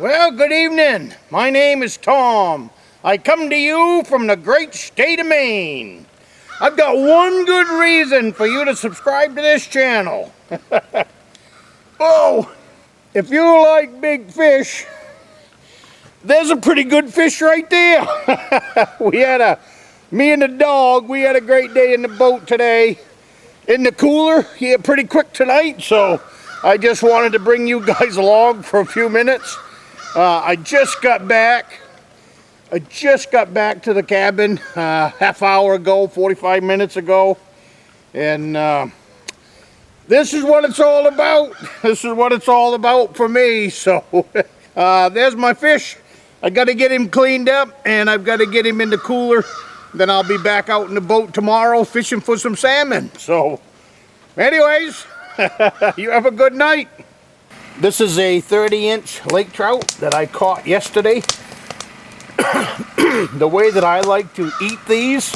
Well, good evening. My name is Tom. I come to you from the great state of Maine. I've got one good reason for you to subscribe to this channel. Oh, if you like big fish, there's a pretty good fish right there. Me and the dog, we had a great day in the boat today. In the cooler, yeah, pretty quick tonight, so I just wanted to bring you guys along for a few minutes. I just got back to the cabin half hour ago, 45 minutes ago, and this is what it's all about. This is what it's all about for me. So there's my fish. I got to get him cleaned up, and I've got to get him in the cooler. Then I'll be back out in the boat tomorrow fishing for some salmon. So anyways, you have a good night. This is a 30-inch lake trout that I caught yesterday. The way that I like to eat these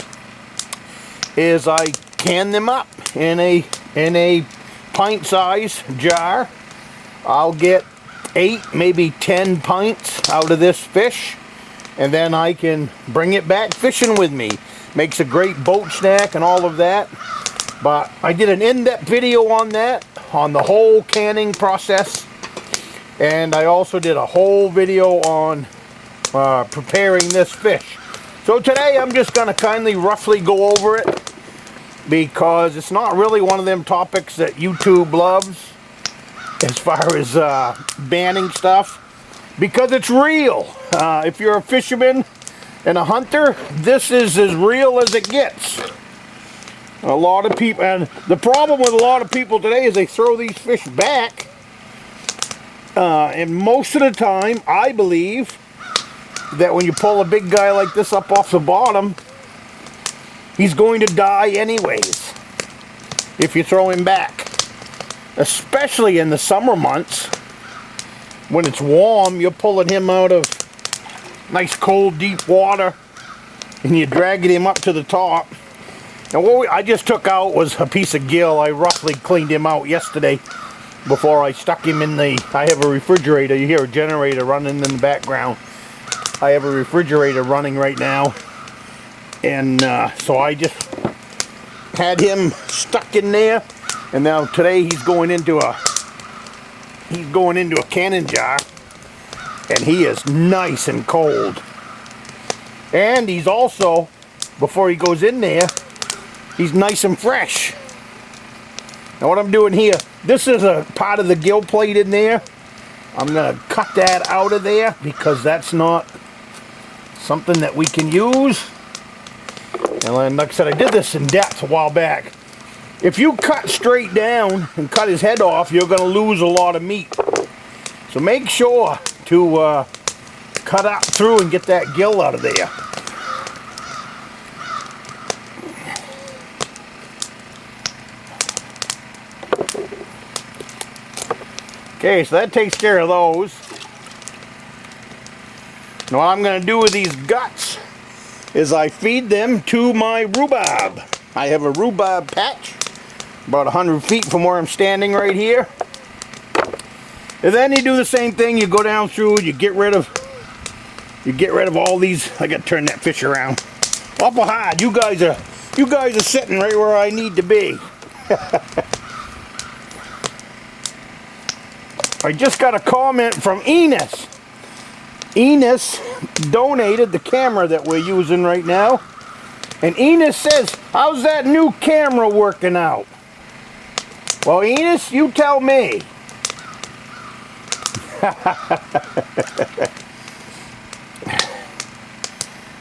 is I can them up in a pint-size jar. I'll get 8, maybe 10 pints out of this fish, and then I can bring it back fishing with me. Makes a great boat snack and all of that. But I did an in-depth video on that, on the whole canning process. And I also did a whole video on preparing this fish. So today I'm just going to kindly roughly go over it, because it's not really one of them topics that YouTube loves as far as banning stuff, because it's real. If you're a fisherman and a hunter, this is as real as it gets. A lot of people, and the problem with a lot of people today is they throw these fish back. And most of the time, I believe that when you pull a big guy like this up off the bottom, he's going to die anyways if you throw him back. Especially in the summer months, when it's warm, you're pulling him out of nice cold deep water and you're dragging him up to the top. And what I just took out was a piece of gill. I roughly cleaned him out yesterday before I stuck him in the, I have a refrigerator. You hear a generator running in the background. I have a refrigerator running right now, and so I just had him stuck in there, and now today he's going into a canning jar, and he is nice and cold. And he's also, before he goes in there, he's nice and fresh. Now what I'm doing here, this is a part of the gill plate in there. I'm going to cut that out of there because that's not something that we can use. And like I said, I did this in depth a while back. If you cut straight down and cut his head off, you're going to lose a lot of meat. So make sure to cut up through and get that gill out of there. Okay, so that takes care of those. Now what I'm going to do with these guts is I feed them to my rhubarb. I have a rhubarb patch about 100 feet from where I'm standing right here. And then you do the same thing. You go down through, you get rid of all these. I got to turn that fish around. Awful hard. You guys are sitting right where I need to be. I just got a comment from Enos. Enos donated the camera that we're using right now. And Enos says, how's that new camera working out? Well, Enos, you tell me.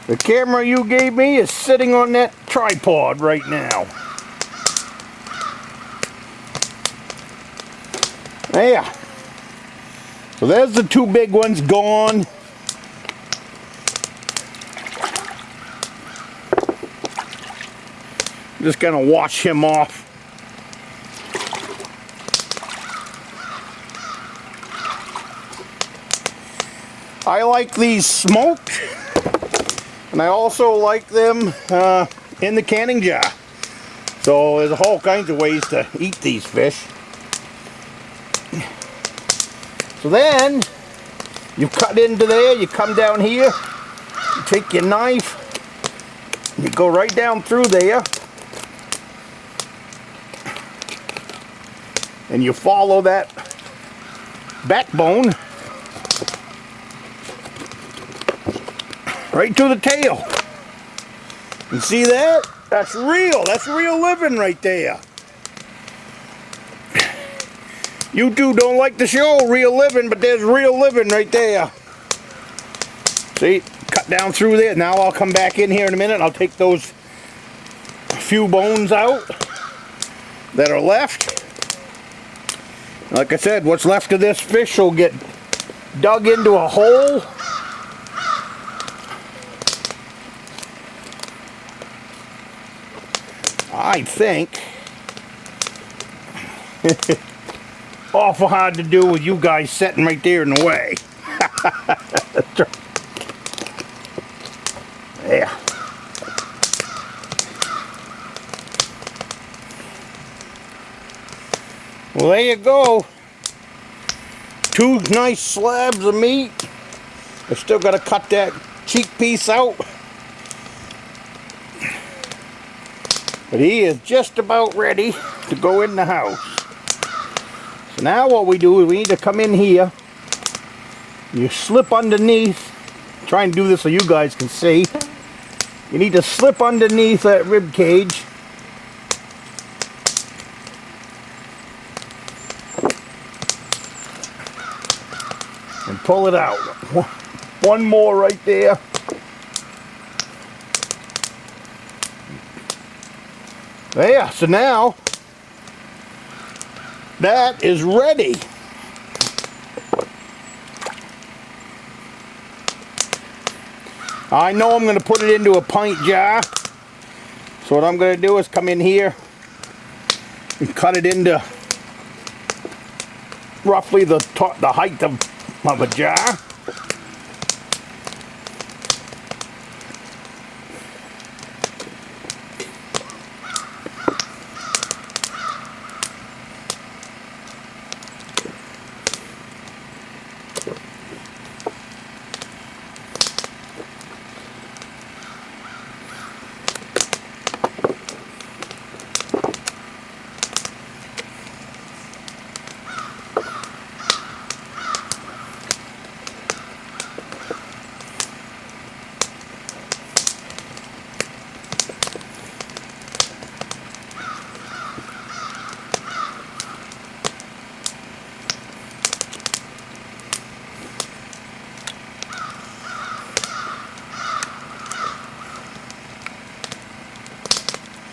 The camera you gave me is sitting on that tripod right now. There. So there's the two big ones gone. Just gonna wash him off. I like these smoked, and I also like them in the canning jar. So there's all kinds of ways to eat these fish. So then You cut into there, you come down here, you take your knife, you go right down through there, and you follow that backbone right to the tail. And see that? That's real living right there. YouTube don't like to show real living, but there's real living right there. See, cut down through there. Now I'll come back in here in a minute. I'll take those few bones out that are left. Like I said, what's left of this fish will get dug into a hole. I think. Awful hard to do with you guys sitting right there in the way. Yeah. Well, there you go. 2 nice slabs of meat. I still got to cut that cheek piece out. But he is just about ready to go in the house. So now what we do is we need to come in here. You slip underneath. I'm trying to do this so you guys can see. You need to slip underneath that rib cage. And pull it out. One more right there. There, so now that is ready. I know I'm going to put it into a pint jar. So what I'm going to do is come in here and cut it into roughly the height of a jar.